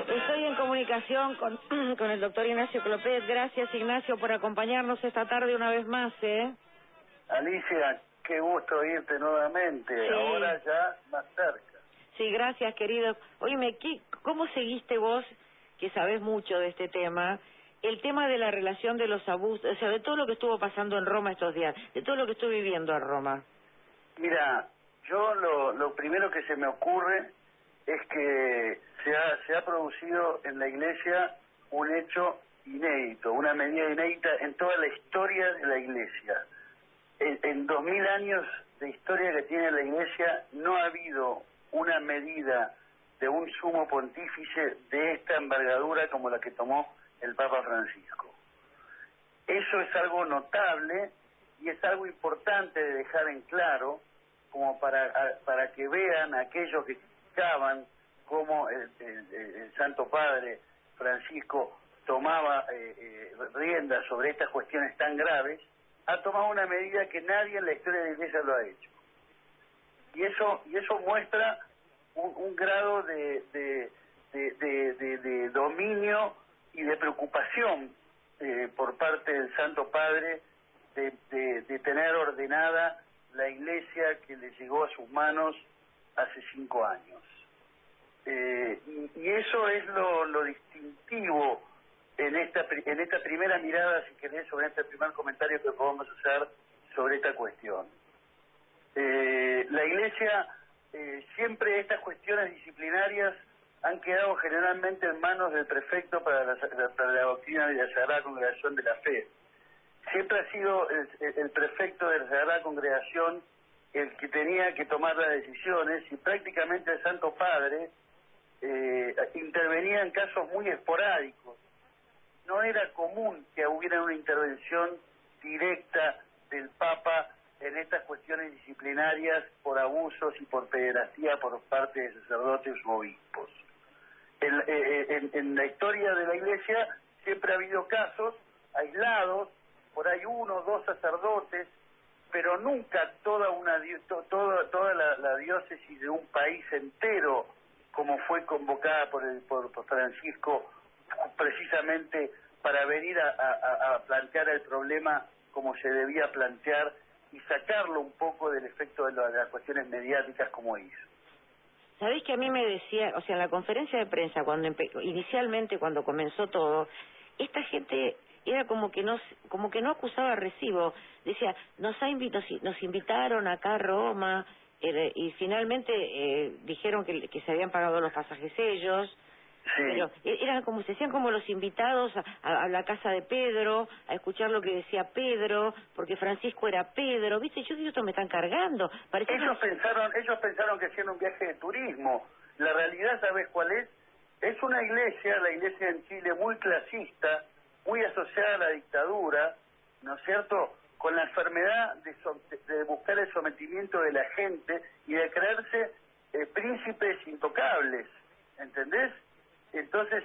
Estoy en comunicación con el doctor Ignacio Clopet. Gracias, Ignacio, por acompañarnos esta tarde una vez más, ¿eh? Alicia, qué gusto oírte nuevamente, Sí. Ahora ya más cerca. Sí, gracias, querido. Oíme, ¿cómo seguiste vos, que sabés mucho de este tema, el tema de la relación de los abusos, o sea, de todo lo que estuvo pasando en Roma estos días, de todo lo que estoy viviendo en Roma? Mira, yo lo primero que se me ocurre es que se ha producido en la Iglesia un hecho inédito, una medida inédita en toda la historia de la Iglesia. En 2000 años de historia que tiene la Iglesia no ha habido una medida de un sumo pontífice de esta envergadura como la que tomó el Papa Francisco. Eso es algo notable y es algo importante de dejar en claro, como para que vean aquellos que criticaban cómo el Santo Padre Francisco tomaba riendas sobre estas cuestiones tan graves. Ha tomado una medida que nadie en la historia de la Iglesia lo ha hecho. Y eso muestra un grado de dominio y de preocupación por parte del Santo Padre de tener ordenada la Iglesia que le llegó a sus manos hace 5 años. Y eso es lo distintivo en esta primera mirada, si querés, sobre este primer comentario que podemos hacer sobre esta cuestión. La Iglesia, siempre estas cuestiones disciplinarias han quedado generalmente en manos del prefecto para la doctrina de la Sagrada Congregación de la Fe. Siempre ha sido el prefecto de la Sagrada Congregación el que tenía que tomar las decisiones, y prácticamente el Santo Padre intervenía en casos muy esporádicos. No era común que hubiera una intervención directa del Papa en estas cuestiones disciplinarias por abusos y por pederastía por parte de sacerdotes o obispos. En la historia de la Iglesia siempre ha habido casos aislados, por ahí 1 o 2 sacerdotes, pero nunca toda la diócesis de un país entero, como fue convocada por Francisco, precisamente para venir a plantear el problema como se debía plantear y sacarlo un poco del efecto de las cuestiones mediáticas como hizo. Sabés que a mí me decía, o sea, en la conferencia de prensa, inicialmente cuando comenzó todo, esta gente era como que no acusaba recibo. Decía, nos invitaron acá a Roma, y finalmente dijeron que se habían pagado los pasajes ellos. Sí. Pero eran como, se hacían como los invitados a la casa de Pedro, a escuchar lo que decía Pedro, porque Francisco era Pedro, ¿viste? Yo digo, esto me están cargando. Ellos pensaron que hacían un viaje de turismo. La realidad, ¿sabes cuál es? Es una iglesia, la iglesia en Chile, muy clasista, muy asociada a la dictadura, ¿no es cierto?, con la enfermedad de buscar el sometimiento de la gente y de creerse príncipes intocables, ¿entendés? Entonces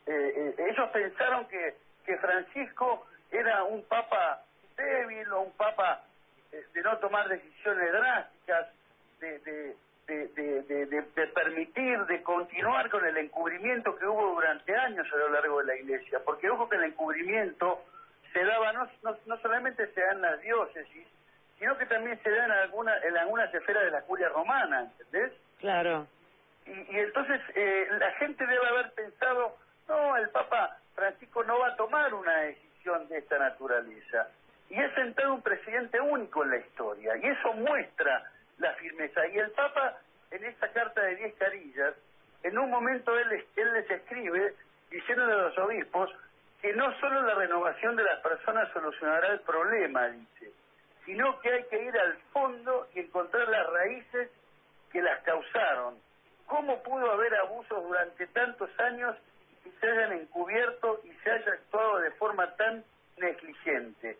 ellos pensaron que Francisco era un papa débil o un papa de no tomar decisiones drásticas, de permitir, de continuar con el encubrimiento que hubo durante años a lo largo de la Iglesia, porque ojo que el encubrimiento se daba no solamente se da en las diócesis, sino que también se da en algunas esferas de la curia romana, ¿entendés? Claro. Y entonces la gente debe haber pensado, no, el Papa Francisco no va a tomar una decisión de esta naturaleza. Y ha sentado un presidente único en la historia, y eso muestra la firmeza. Y el Papa, en esta carta de 10 carillas, en un momento él les escribe, diciéndole a los obispos, que no solo la renovación de las personas solucionará el problema, dice, sino que hay que ir al fondo y encontrar las raíces que las causaron. ¿Cómo pudo haber abusos durante tantos años y se hayan encubierto y se haya actuado de forma tan negligente?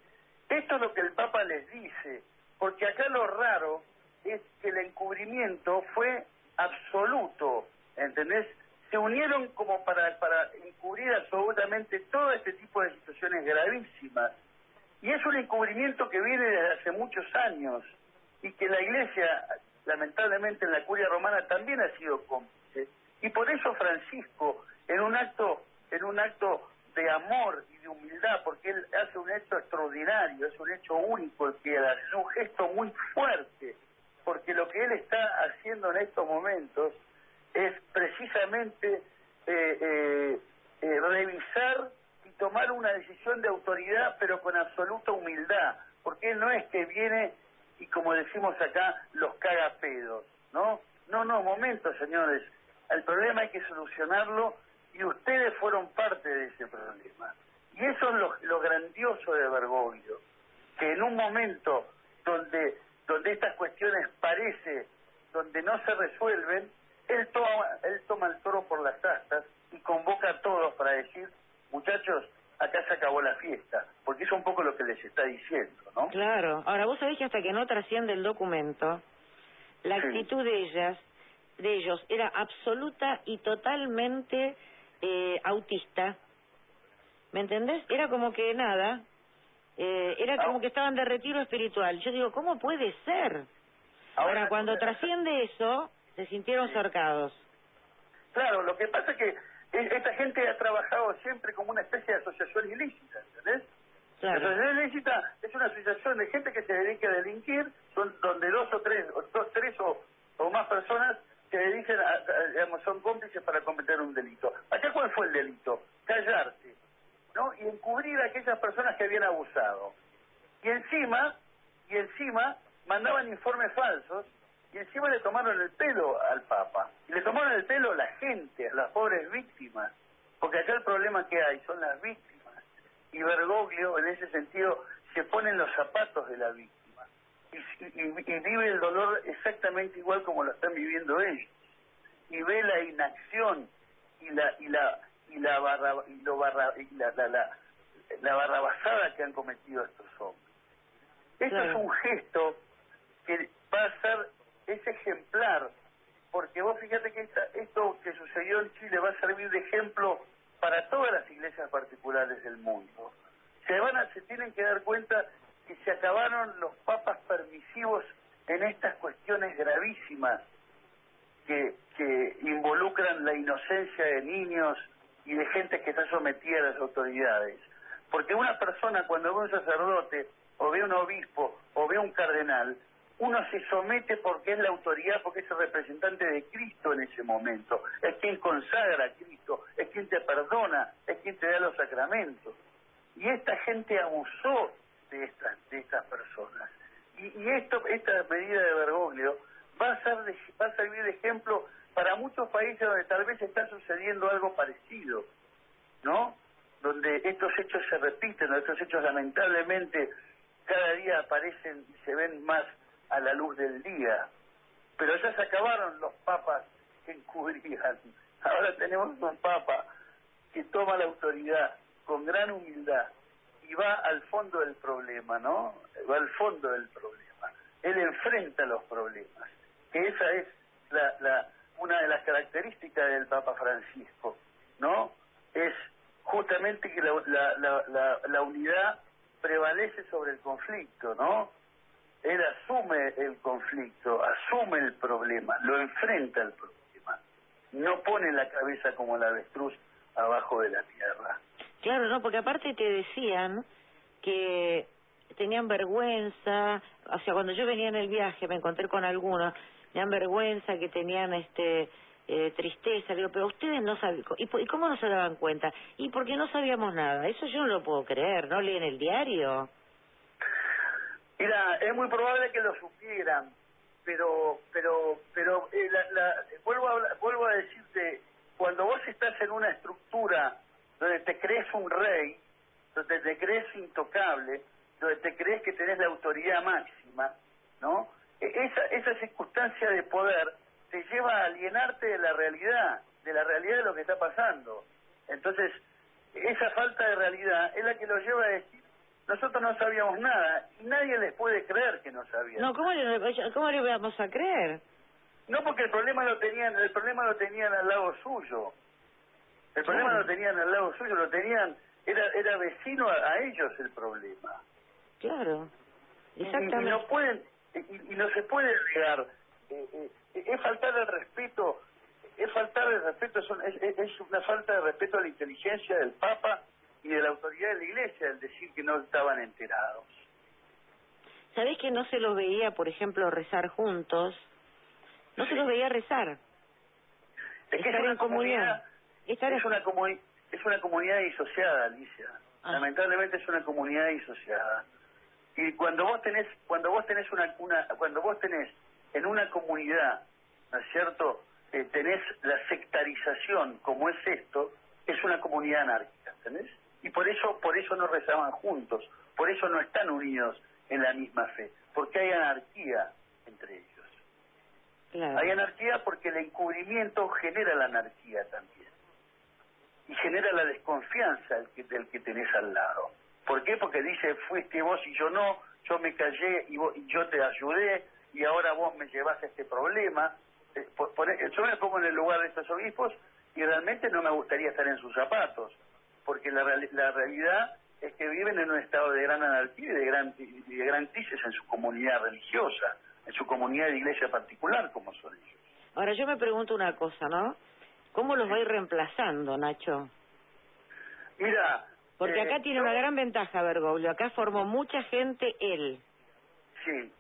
Esto es lo que el Papa les dice, porque acá lo raro es que el encubrimiento fue absoluto, ¿entendés? Se unieron como para encubrir absolutamente todo este tipo de situaciones gravísimas. Y es un encubrimiento que viene desde hace muchos años y que la Iglesia lamentablemente en la curia romana también ha sido cómplice, y por eso Francisco, en un acto de amor y de humildad, porque él hace un hecho extraordinario, es un hecho único el que hace, es un gesto muy fuerte, porque lo que él está haciendo en estos momentos es precisamente revisar y tomar una decisión de autoridad, pero con absoluta humildad, porque él no es que viene y, como decimos acá, los caga pedos, ¿no? No, momento, señores, el problema hay que solucionarlo, y ustedes fueron parte de ese problema. Y eso es lo grandioso de Bergoglio, que en un momento donde estas cuestiones donde no se resuelven, él toma el toro por las astas y convoca a todos para decir, muchachos, acá se acabó la fiesta, porque es un poco lo que les está diciendo, ¿no? Claro. Ahora, vos sabés que hasta que no trasciende el documento, la actitud de ellos era absoluta y totalmente autista. ¿Me entendés? Era como que nada, era como que estaban de retiro espiritual. Yo digo, ¿cómo puede ser? Ahora, cuando trasciende eso, se sintieron cercados. Claro, lo que pasa es que esta gente ha trabajado siempre como una especie de asociación ilícita, ¿entendés? Claro. La asociación ilícita es una asociación de gente que se dedica a delinquir, donde dos o tres o más personas se dedican digamos, son cómplices para cometer un delito. ¿Acá cuál fue el delito? Callarse, ¿no? Y encubrir a aquellas personas que habían abusado. Y encima mandaban informes falsos, y encima le tomaron el pelo al Papa. Y le tomaron el pelo a la gente, a las pobres víctimas. Porque acá el problema que hay son las víctimas. Y Bergoglio, en ese sentido, se pone en los zapatos de la víctima. Y vive el dolor exactamente igual como lo están viviendo ellos. Y ve la inacción y la barrabasada que han cometido estos hombres. Esto es un gesto que va a ser, es ejemplar, porque vos fíjate que esto que sucedió en Chile va a servir de ejemplo para todas las iglesias particulares del mundo. Se tienen que dar cuenta que se acabaron los papas permisivos en estas cuestiones gravísimas que involucran la inocencia de niños y de gente que está sometida a las autoridades. Porque una persona, cuando ve un sacerdote, o ve un obispo, o ve un cardenal, uno se somete porque es la autoridad, porque es el representante de Cristo en ese momento, es quien consagra a Cristo, es quien te perdona, es quien te da los sacramentos. Y esta gente abusó de estas personas. Y esta medida de Bergoglio va a servir de ejemplo para muchos países donde tal vez está sucediendo algo parecido, ¿no? Donde estos hechos se repiten, donde estos hechos lamentablemente cada día aparecen y se ven más a la luz del día. Pero ya se acabaron los papas que encubrían. Ahora tenemos un papa que toma la autoridad con gran humildad y va al fondo del problema, ¿no? Va al fondo del problema. Él enfrenta los problemas. Que esa es una de las características del Papa Francisco, ¿no? Es justamente que la unidad prevalece sobre el conflicto, ¿no? Él asume el conflicto, asume el problema, lo enfrenta el problema, no pone la cabeza como el avestruz abajo de la tierra. Claro, no, porque aparte te decían que tenían vergüenza, o sea, cuando yo venía en el viaje me encontré con algunos, tenían vergüenza, que tenían tristeza, digo, pero ustedes no sabían, ¿y cómo no se daban cuenta? Y porque no sabíamos nada, eso yo no lo puedo creer, ¿no leen el diario? Mira, es muy probable que lo supieran, pero vuelvo a decirte, cuando vos estás en una estructura donde te crees un rey, donde te crees intocable, donde te crees que tenés la autoridad máxima, ¿no? Esa circunstancia de poder te lleva a alienarte de la realidad de lo que está pasando. Entonces, esa falta de realidad es la que lo lleva a decir, nosotros no sabíamos nada, y nadie les puede creer que no sabían. No, ¿cómo le vamos a creer? No, porque el problema lo tenían al lado suyo. El problema lo tenían al lado suyo, era vecino a ellos el problema. Claro, exactamente. Y no se puede negar es faltar el respeto, es una falta de respeto a la inteligencia del Papa y de la autoridad de la Iglesia el decir que no estaban enterados. ¿Sabés que no se los veía, por ejemplo, rezar juntos? No se los veía rezar. Es que Estar en comunidad. es una comunidad disociada, Alicia. Lamentablemente es una comunidad disociada. Y cuando vos tenés en una comunidad, ¿no es cierto? Tenés la sectarización, como es esto, es una comunidad anárquica, ¿entendés? Y por eso no rezaban juntos, por eso no están unidos en la misma fe, porque hay anarquía entre ellos. Claro. Hay anarquía porque el encubrimiento genera la anarquía también. Y genera la desconfianza del que tenés al lado. ¿Por qué? Porque dice, fuiste vos y yo no, yo me callé y yo te ayudé, y ahora vos me llevas a este problema. Yo me pongo en el lugar de estos obispos y realmente no me gustaría estar en sus zapatos, porque la realidad es que viven en un estado de gran anarquía y de gran crisis en su comunidad religiosa, en su comunidad de iglesia particular, como son ellos. Ahora, yo me pregunto una cosa, ¿no? ¿Cómo los va a ir reemplazando, Nacho? Mira... Porque acá tiene una gran ventaja, Bergoglio. Acá formó mucha gente él. Sí.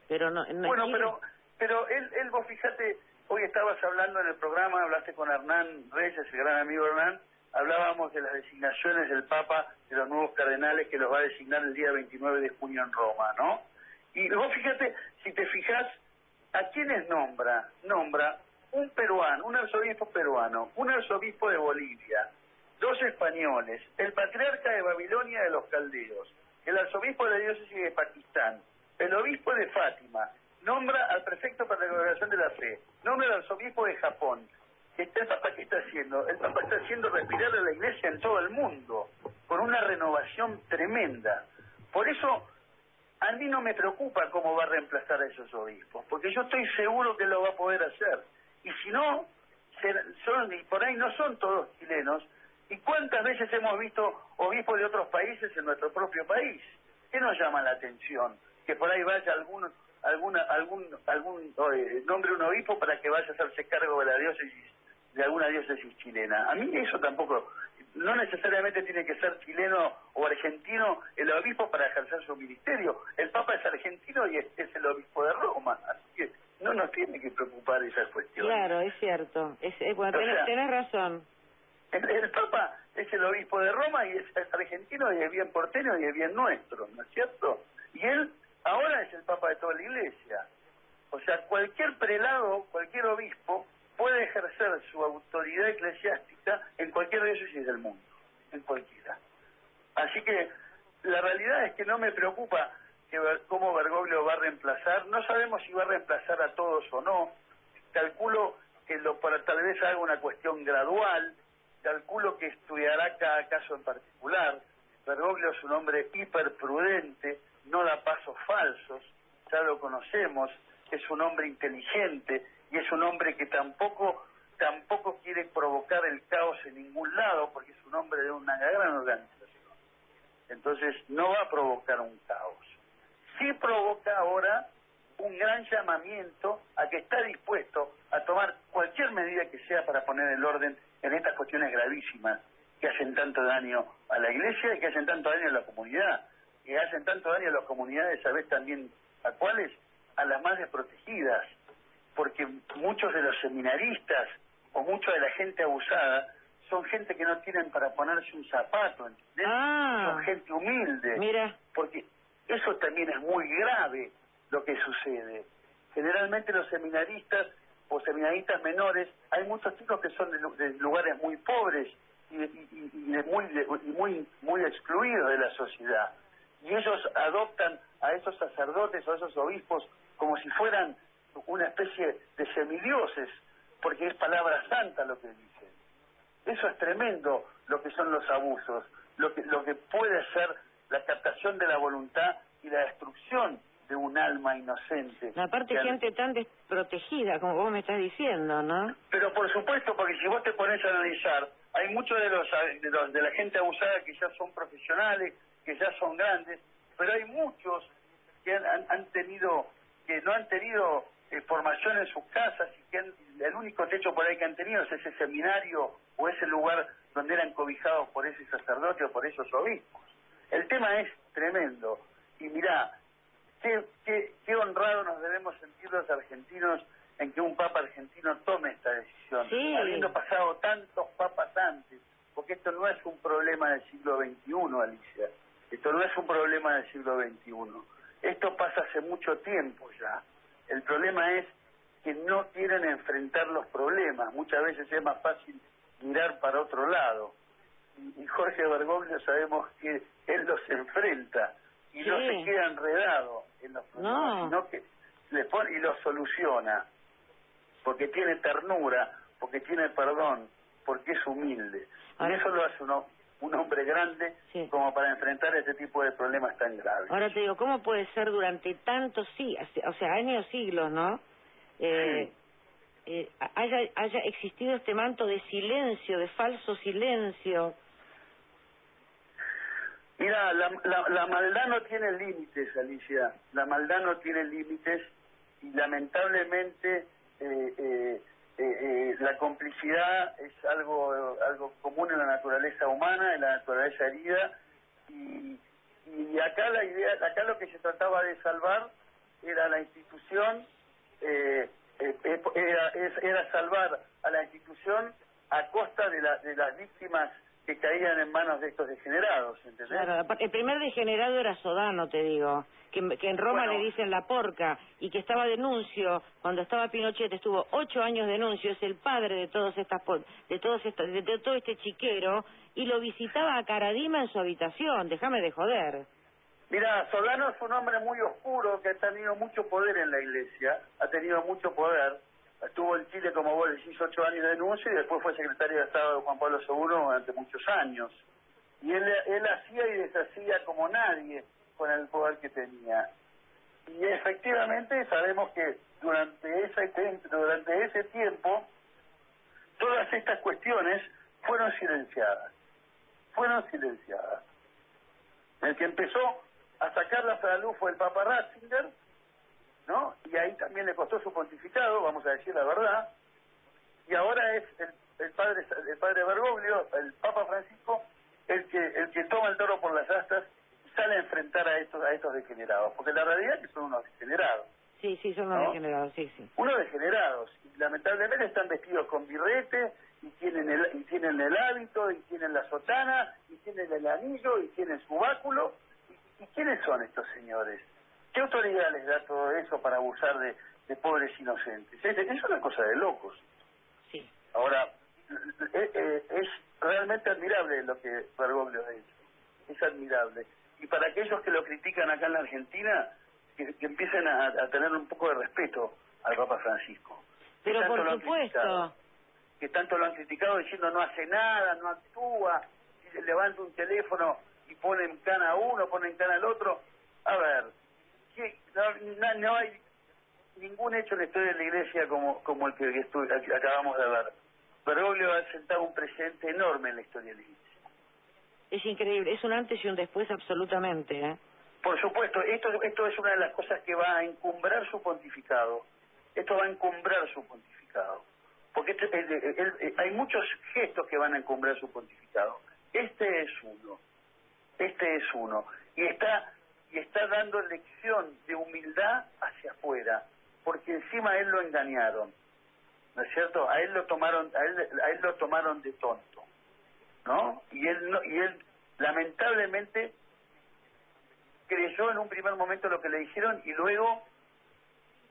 Pero no bueno, quiere... pero él, vos fíjate, hoy estabas hablando en el programa, hablaste con Hernán Reyes, el gran amigo Hernán, hablábamos de las designaciones del Papa, de los nuevos cardenales que los va a designar el día 29 de junio en Roma, ¿no? Y vos fíjate, si te fijás, ¿a quiénes nombra? Nombra un peruano, un arzobispo peruano, un arzobispo de Bolivia, 2 españoles, el patriarca de Babilonia de los caldeos, el arzobispo de la diócesis de Pakistán, el obispo de Fátima, nombra al prefecto para la congregación de la fe, nombra al arzobispo de Japón. ¿El Papa qué está haciendo? El Papa está haciendo respirar a la Iglesia en todo el mundo, con una renovación tremenda. Por eso, a mí no me preocupa cómo va a reemplazar a esos obispos, porque yo estoy seguro que lo va a poder hacer. Y si no, y por ahí no son todos chilenos. ¿Y cuántas veces hemos visto obispos de otros países en nuestro propio país? ¿Qué nos llama la atención? Que por ahí vaya nombre un obispo para que vaya a hacerse cargo de la diócesis, de alguna diócesis chilena. A mí eso tampoco, no necesariamente tiene que ser chileno o argentino el obispo para ejercer su ministerio. El Papa es argentino y es el obispo de Roma, así que no nos tiene que preocupar esas cuestiones. Claro, es cierto. Bueno, tenés razón. El Papa es el obispo de Roma y es argentino y es bien porteño y es bien nuestro, ¿no es cierto? Y él ahora es el Papa de toda la Iglesia. O sea, cualquier prelado, cualquier obispo puede ejercer su autoridad eclesiástica en cualquier diócesis del mundo, en cualquiera. Así que la realidad es que no me preocupa cómo Bergoglio va a reemplazar. No sabemos si va a reemplazar a todos o no. Calculo que tal vez haga una cuestión gradual. Calculo que estudiará cada caso en particular. Bergoglio es un hombre hiperprudente, no da pasos falsos, ya lo conocemos, es un hombre inteligente y es un hombre que tampoco quiere provocar el caos en ningún lado, porque es un hombre de una gran organización. Entonces no va a provocar un caos. Sí provoca ahora un gran llamamiento a que está dispuesto a tomar cualquier medida que sea para poner el orden en estas cuestiones gravísimas que hacen tanto daño a la Iglesia y que hacen tanto daño a la comunidad, que hacen tanto daño a las comunidades, ¿sabés también a cuáles? A las más desprotegidas, porque muchos de los seminaristas o mucha de la gente abusada son gente que no tienen para ponerse un zapato, ¿entendés? Son gente humilde. Mira. Porque eso también es muy grave lo que sucede. Generalmente los seminaristas o seminaristas menores, hay muchos chicos que son de lugares muy pobres y muy excluidos de la sociedad. Y ellos adoptan a esos sacerdotes o a esos obispos como si fueran una especie de semidioses, porque es palabra santa lo que dicen. Eso es tremendo, lo que son los abusos, lo que puede ser la captación de la voluntad y la destrucción de un alma inocente. Aparte gente tan desprotegida, como vos me estás diciendo, ¿no? Pero por supuesto, porque si vos te pones a analizar, hay muchos de la gente abusada que ya son profesionales, que ya son grandes, pero hay muchos que no han tenido formación en sus casas y que el único techo por ahí que han tenido es ese seminario o ese lugar donde eran cobijados por ese sacerdote o por esos obispos. El tema es tremendo. Y mirá, qué honrado nos debemos sentir los argentinos en que un papa argentino tome esta decisión, Sí. habiendo pasado tantos papas antes, porque esto no es un problema del siglo XXI, Alicia, esto no es un problema del siglo XXI, esto pasa hace mucho tiempo ya. El problema es que no quieren enfrentar los problemas, muchas veces es más fácil mirar para otro lado, y Jorge Bergoglio sabemos que él los enfrenta, y Sí. no se queda enredado en los problemas, No. sino que le pone y los soluciona, porque tiene ternura, porque tiene perdón, porque es humilde. Ahora, y eso lo hace un hombre grande, sí, como para enfrentar este tipo de problemas tan graves. ahora te digo, ¿cómo puede ser durante tantos o sea, años, siglos, ¿no? Sí. Haya existido este manto de silencio, de falso silencio. Mira, la maldad no tiene límites, Alicia. La maldad no tiene límites y lamentablemente la complicidad es algo común en la naturaleza humana, en la naturaleza herida, y acá acá lo que se trataba de salvar era la institución, era salvar a la institución a costa de las víctimas que caían en manos de estos degenerados, ¿entendés? Claro, el primer degenerado era Sodano, te digo, que en Roma Bueno, le dicen la porca, y que estaba denuncio, cuando estaba Pinochet, estuvo 8 años denuncio, es el padre de todas estas, de todo este chiquero, y lo visitaba a Caradima en su habitación, déjame de joder. mira, Sodano es un hombre muy oscuro que ha tenido mucho poder en la Iglesia, ha tenido mucho poder. Estuvo en Chile, como vos decís, 8 años de denuncia y después fue secretario de Estado de Juan Pablo II durante muchos años. Y él hacía y deshacía como nadie con el poder que tenía. Y efectivamente sabemos que durante ese tiempo todas estas cuestiones fueron silenciadas. El que empezó a sacarlas a la luz fue el Papa Ratzinger, ¿no? Y ahí también le costó su pontificado, vamos a decir la verdad, y ahora es el padre Bergoglio, el Papa Francisco, el que toma el toro por las astas y sale a enfrentar a estos degenerados, porque la realidad es que son unos degenerados. Sí, son unos degenerados, sí. Unos degenerados, y lamentablemente están vestidos con birrete, y tienen el hábito, y tienen la sotana, y tienen el anillo, y tienen su báculo. ¿Y quiénes son estos señores? ¿Qué autoridad les da todo eso para abusar de pobres inocentes? Es una cosa de locos. Sí. Ahora, es realmente admirable lo que Bergoglio ha hecho. Es admirable. Y para aquellos que lo critican acá en la Argentina, que empiecen a tener un poco de respeto al Papa Francisco. Pero por supuesto. Que tanto lo han criticado diciendo no hace nada, no actúa, y se levanta un teléfono y pone en cana a uno, pone en cana al otro. A ver, no hay ningún hecho en la historia de la Iglesia como el que acabamos de ver. Bergoglio ha sentado un precedente enorme en la historia de la Iglesia. Es increíble, es un antes y un después absolutamente, ¿eh? Por supuesto, esto es una de las cosas que va a encumbrar su pontificado. Esto va a encumbrar su pontificado. Porque hay muchos gestos que van a encumbrar su pontificado. Este es uno. Y está dando lección de humildad hacia afuera, porque encima a él lo engañaron, ¿no es cierto? A él lo tomaron de tonto, ¿no? Y él lamentablemente creyó en un primer momento lo que le dijeron y luego,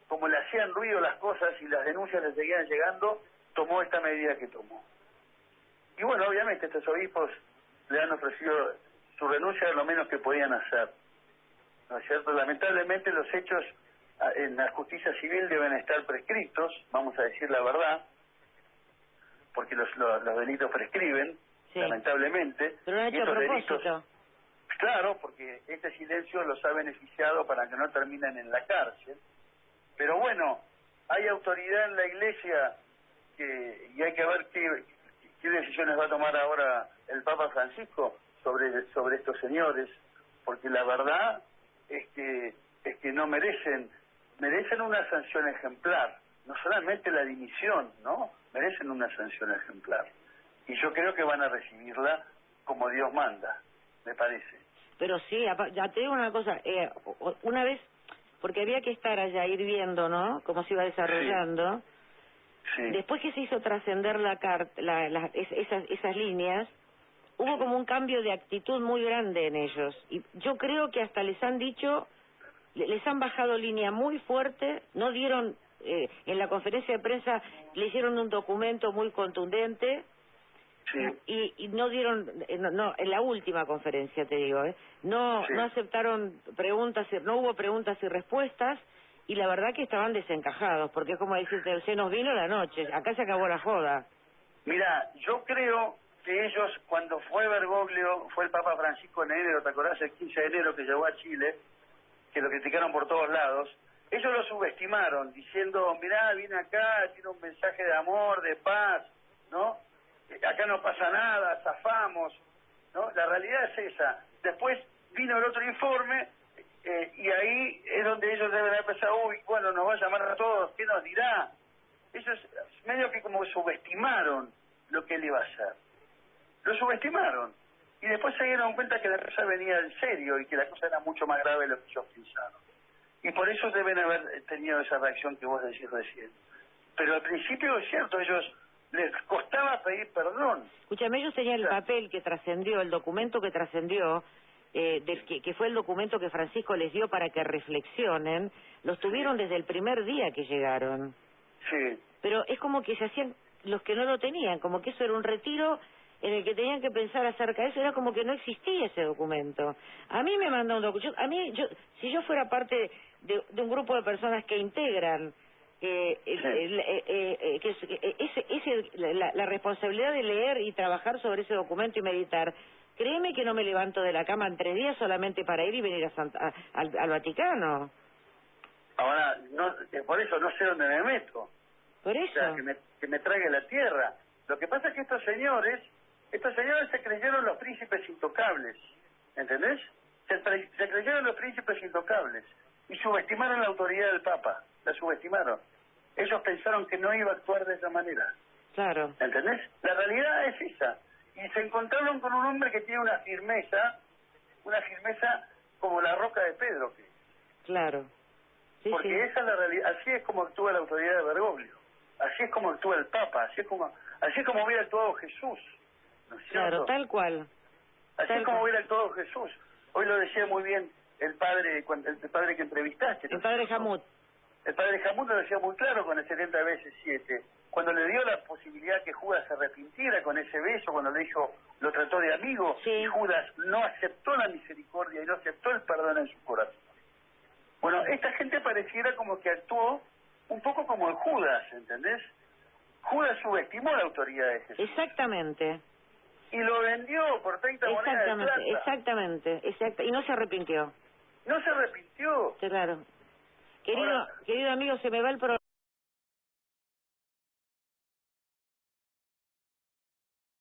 como le hacían ruido las cosas y las denuncias le seguían llegando, tomó esta medida que tomó. Y bueno, obviamente estos obispos le han ofrecido su renuncia, lo menos que podían hacer, ¿no es cierto? Lamentablemente los hechos en la justicia civil deben estar prescritos, vamos a decir la verdad, porque los delitos prescriben, sí, lamentablemente. Pero lo han hecho a propósito. Delitos, claro, porque este silencio los ha beneficiado para que no terminen en la cárcel. Pero bueno, hay autoridad en la Iglesia y hay que ver qué decisiones va a tomar ahora el Papa Francisco sobre estos señores, porque la verdad es que no merecen merecen una sanción ejemplar, no solamente la dimisión, ¿no? Merecen una sanción ejemplar. Y yo creo que van a recibirla como Dios manda, me parece. Pero sí, ya te digo una cosa, una vez, porque había que estar allá, ir viendo, ¿no?, cómo se iba desarrollando. Sí. Después que se hizo trascender esas líneas, hubo como un cambio de actitud muy grande en ellos. Y yo creo que hasta les han dicho, les han bajado línea muy fuerte, no dieron, en la conferencia de prensa le hicieron un documento muy contundente. Sí. Y no dieron, no, en la última conferencia te digo, no aceptaron preguntas, no hubo preguntas y respuestas, y la verdad que estaban desencajados, porque es como decirte, se nos vino la noche, acá se acabó la joda. Mira, yo creo que ellos, cuando fue Bergoglio, fue el Papa Francisco en enero, ¿te acordás? El 15 de enero que llegó a Chile, que lo criticaron por todos lados, ellos lo subestimaron, diciendo, mirá, viene acá, tiene un mensaje de amor, de paz, ¿no? Acá no pasa nada, zafamos, ¿no? La realidad es esa. Después vino el otro informe y ahí es donde ellos deben haber pensado, uy, bueno, nos va a llamar a todos, ¿qué nos dirá? Ellos medio que como subestimaron lo que él iba a hacer. Lo subestimaron. Y después se dieron cuenta que la cosa venía en serio y que la cosa era mucho más grave de lo que ellos pensaron. Y por eso deben haber tenido esa reacción que vos decís recién. Pero al principio es cierto, ellos les costaba pedir perdón. Escúchame, ellos tenían el papel que trascendió, el documento que trascendió, que fue el documento que Francisco les dio para que reflexionen, los tuvieron desde el primer día que llegaron. Sí. Pero es como que se hacían los que no lo tenían, como que eso era un retiro en el que tenían que pensar acerca de eso, era como que no existía ese documento. A mí me mandó un documento, si yo fuera parte de un grupo de personas que integran la responsabilidad de leer y trabajar sobre ese documento y meditar, créeme que no me levanto de la cama en 3 días solamente para ir y venir al Vaticano. Ahora, no, por eso no sé dónde me meto. Por eso. O sea, que me trague la tierra. Lo que pasa es que estos señores se creyeron los príncipes intocables, ¿entendés? Se creyeron los príncipes intocables y subestimaron la autoridad del Papa, la subestimaron. Ellos pensaron que no iba a actuar de esa manera. Claro. ¿Entendés? La realidad es esa. Y se encontraron con un hombre que tiene una firmeza como la roca de Pedro. Claro. Sí, porque sí. Esa es la realidad. Así es como actúa la autoridad de Bergoglio. Así es como actúa el Papa. Así es como hubiera actuado Jesús. ¿No es cierto? Claro, tal cual. Así es como hubiera actuado Jesús. Hoy lo decía muy bien el padre que entrevistaste. El padre Jamut. El padre Jamut lo decía muy claro con el 70 veces 7. Cuando le dio la posibilidad que Judas se arrepintiera con ese beso, cuando le dijo, lo trató de amigo, sí. Y Judas no aceptó la misericordia y no aceptó el perdón en su corazón. Bueno, esta gente pareciera como que actuó un poco como el Judas, ¿entendés? Judas subestimó la autoridad de Jesús. Exactamente. Y lo vendió por 30 monedas de plata. Exactamente. Y no se arrepintió. No se arrepintió. Claro. Querido amigo, se me va el programa.